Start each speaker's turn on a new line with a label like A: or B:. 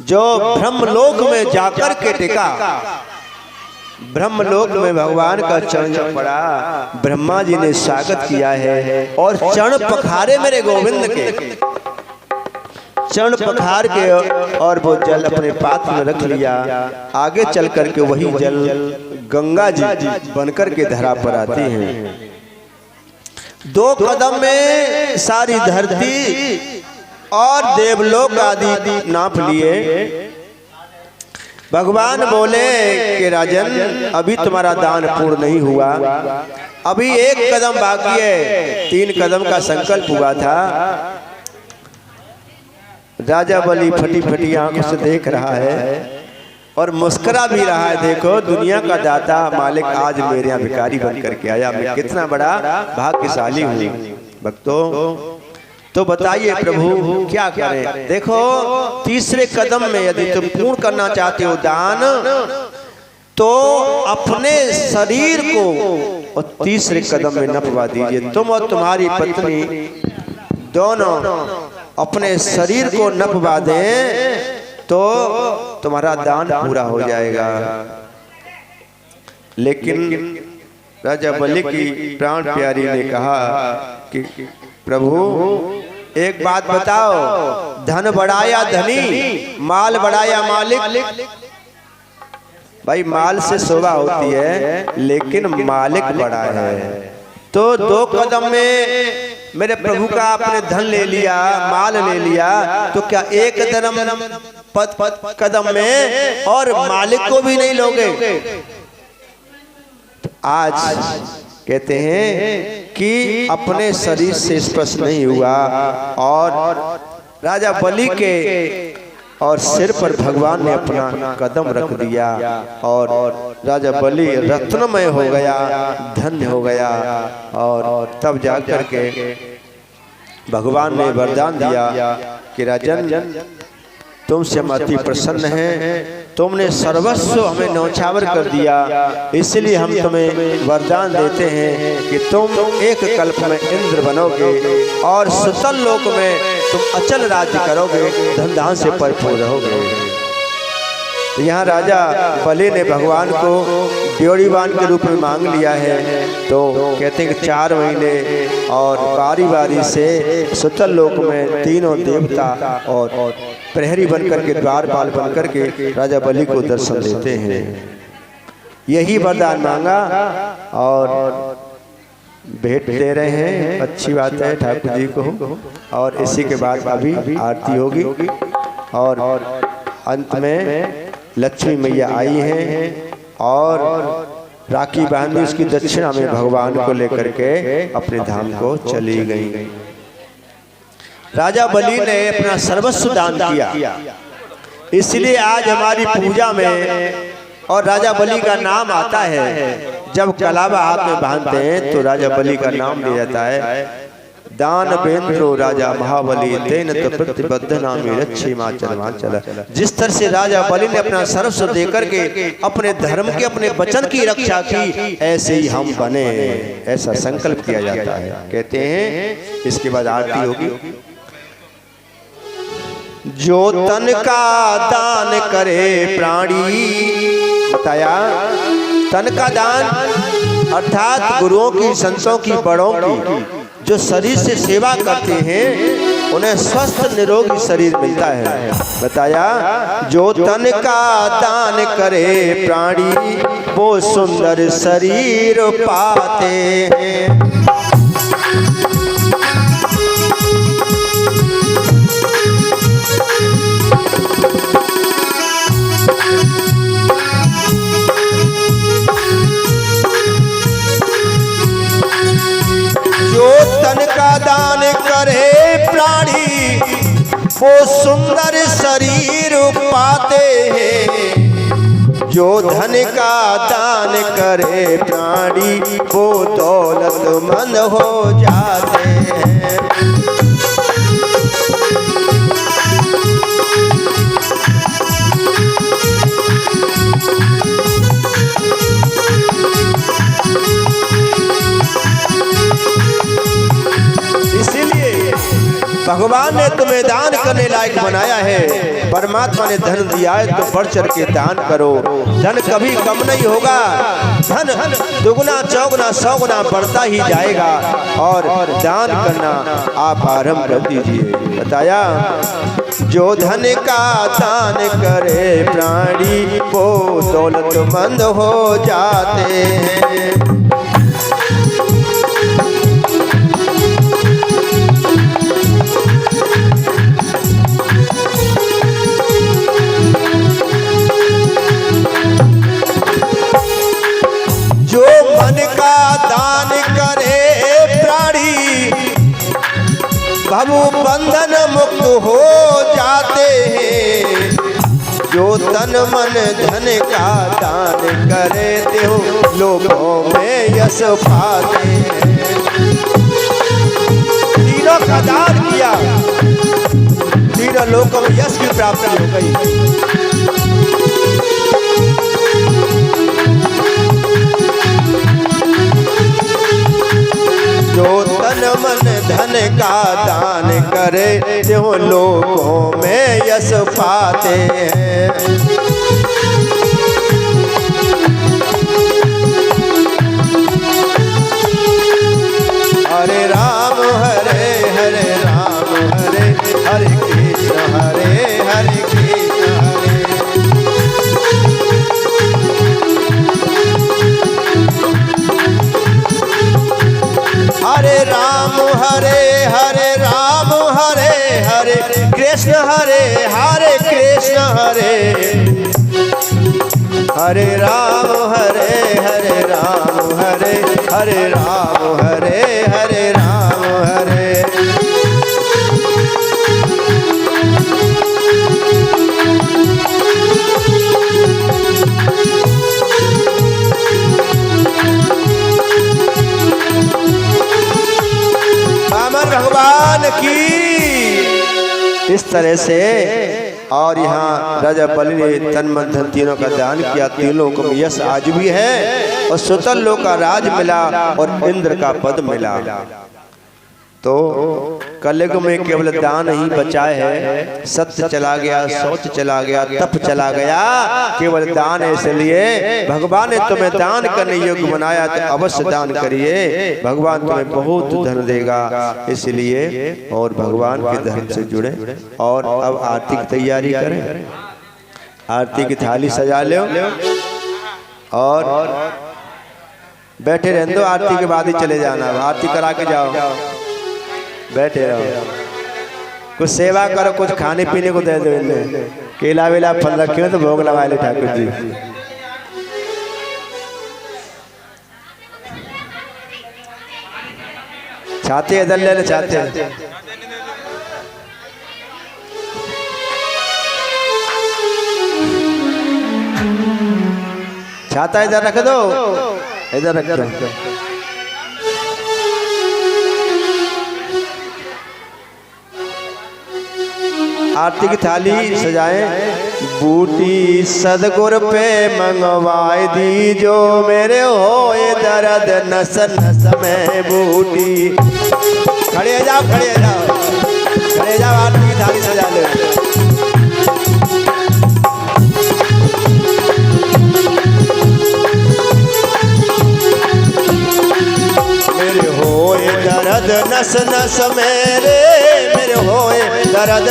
A: जो ब्रह्मलोक में जाकर के टिका, ब्रह्मलोक में भगवान का चरण पड़ा, ब्रह्मा जी ने स्वागत किया है और चरण पखारे मेरे गोविंद के, चरण पखार के और वो जल अपने पात्र में रख लिया। आगे चल करके वही जल गंगा जी बनकर के धरा पर आती हैं। 2 कदम में सारी धरती और देवलोक आदि नाप लिए। भगवान बोले कि राजन, अभी तुम्हारा दान पूर्ण नहीं हुआ, अभी 1 कदम बाकी है। 3 कदम का संकल्प हुआ था। राजा बलि फटी फटी आंखों से देख रहा है और मुस्कुरा भी रहा है। देखो, दुनिया का दाता मालिक आज मेरे यहाँ भिखारी बन करके आया, मैं कितना बड़ा भाग्यशाली हूँ। भक्तों, तो बताइए प्रभु क्या करें। देखो, तीसरे कदम में यदि तुम पूर्ण करना चाहते हो दान, तो अपने शरीर को और तीसरे कदम में नपवा दीजिए। तुम और तुम्हारी पत्नी दोनों अपने शरीर को नपवा दें तो तुम्हारा दान पूरा हो जाएगा। लेकिन राजा बलि की प्राण प्यारी ने कहा कि प्रभु एक बात बताओ, धन बढ़ाया धनी, माल बढ़ाया मालिक। भाई, माल से शोभा होती है लेकिन मालिक बड़ा है। तो 2 कदम में मेरे प्रभु का आपने धन ले लिया, माल ले लिया, तो क्या 1 कदम में और मालिक को भी नहीं लोगे? आज कहते हैं कि अपने शरीर से स्पर्श नहीं हुआ और राजा बलि के और सिर पर भगवान ने अपना कदम रख दिया और राजा बलि रत्नमय हो गया, धन्य हो गया। और तब जाकर के भगवान ने वरदान दिया कि राजन, तुमसे हम अति प्रसन्न हैं, तुमने सर्वस्व हमें न्यौछावर कर दिया, इसलिए हम तुम्हें वरदान देते हैं कि तुम 1 कल्प में इंद्र बनोगे और सुतल लोक में तुम अचल राज्य करोगे, धन धान से भरपूर रहोगे। यहाँ राजा बलि ने भगवान को ड्योढ़ीवान के रूप में मांग लिया है। तो कहते हैं कि 4 महीने और बारी बारी से सुतल लोक में तीनों देवता और प्रहरी बनकर के, द्वारपाल बनकर के राजा बलि को दर्शन देते हैं। यही वरदान मांगा और भेंट दे रहे हैं। अच्छी बात है ठाकुर जी को। और इसी के बाद अभी आरती होगी और अंत में लक्ष्मी मैया आई हैं और राखी बांधी, उसकी दक्षिणा में भगवान को लेकर के अपने धाम को चली गई। राजा बलि ने अपना सर्वस्व दान किया, इसलिए आज हमारी पूजा में और राजा बलि का नाम आता है। जब कलावा हाथ में बांधते हैं तो राजा बलि का नाम लिया जाता है। दान बेंद्रो राजा महाबली तेन तो प्रतिबद्ध नामी रक्षी माचल। जिस तरह से राजा बलि ने अपना सर्वस्व देकर के अपने धर्म के, अपने वचन की रक्षा की, ऐसे ही हम बने, ऐसा संकल्प किया जाता है। कहते हैं इसके बाद आरती होगी। जो तन का दान करे प्राणी, बताया तन का दान अर्थात गुरुओं की, संतों की, बड़ों की, जो शरीर से सेवा करते हैं उन्हें स्वस्थ निरोगी शरीर मिलता है। बताया जो तन का दान करे प्राणी, वो सुंदर शरीर पाते हैं। जो तन का दान करे प्राणी, वो सुंदर शरीर पाते हैं। जो धन का दान करे प्राणी, वो दौलतमंद हो जाते हैं। भगवान ने तुम्हें दान करने लायक बनाया है। परमात्मा ने धन दिया है तो बढ़ चढ़ के दान करो। धन कभी कम नहीं होगा, धन दुगुना चौगुना सौगुना बढ़ता ही जाएगा। और दान करना आप आरंभ कर दीजिए। बताया जो धन का दान करे प्राणी वो दौलतमंद हो जाते हैं। जो मन का दान करे प्राणी भव बंधन मुक्त हो जाते हैं। जो तन मन धन का दान करे देव लोगों में यश पाते हैं। तीनों का दान किया, तीनों लोगों में यश की प्राप्ति हो गई। जो तन मन धन का दान करे जो लोगों में यश पाते हैं। हरे राम हरे हरे राम हरे हरे कृष्ण हरे हरे कृष्ण हरे। हरे राम हरे हरे राम हरे हरे कृष्ण हरे हरे कृष्ण हरे। हरे राम हरे हरे राम हरे हरे राम हरे हरे राम हरे। भगवान की इस तरह से। और यहाँ राजा बलि ने तन मन धन तीनों का दान किया। तीनों को यश आज भी है और सुतल लोक का राज मिला और इंद्र का पद मिला। तो कलयुग में केवल दान ही बचा है। सत्य चला गया, सोच चला गया, तप चला गया, केवल दान है। इसलिए भगवान ने तुम्हें दान करने योग्य बनाया तो अवश्य दान करिए, भगवान तुम्हें बहुत धन देगा। इसलिए और भगवान के धन से जुड़े। और अब आरती की तैयारी करें। आरती की थाली सजा लो और बैठे रहने दो। आरती के बाद ही चले जाना, आरती करा के जाओ। बैठे रहो, कुछ सेवा करो, कुछ खाने पीने को दे दो। इन्हें केला वेला फल रखे हो तो भोग लगा ले ठाकुर जी। छाते इधर ले ले, छाते छाता इधर रख दो, इधर रख दो। आरती की थाली सजाएं। बूटी सदगुर पे मंगवाए दी जो मेरे होए दर्द नस नस में बूटी। खड़े जाओ, खड़े जाओ, खड़े जाओ। आरती की थाली सजा ले। मेरे होए दर्द नस नस मेरे, मेरे होए दर्द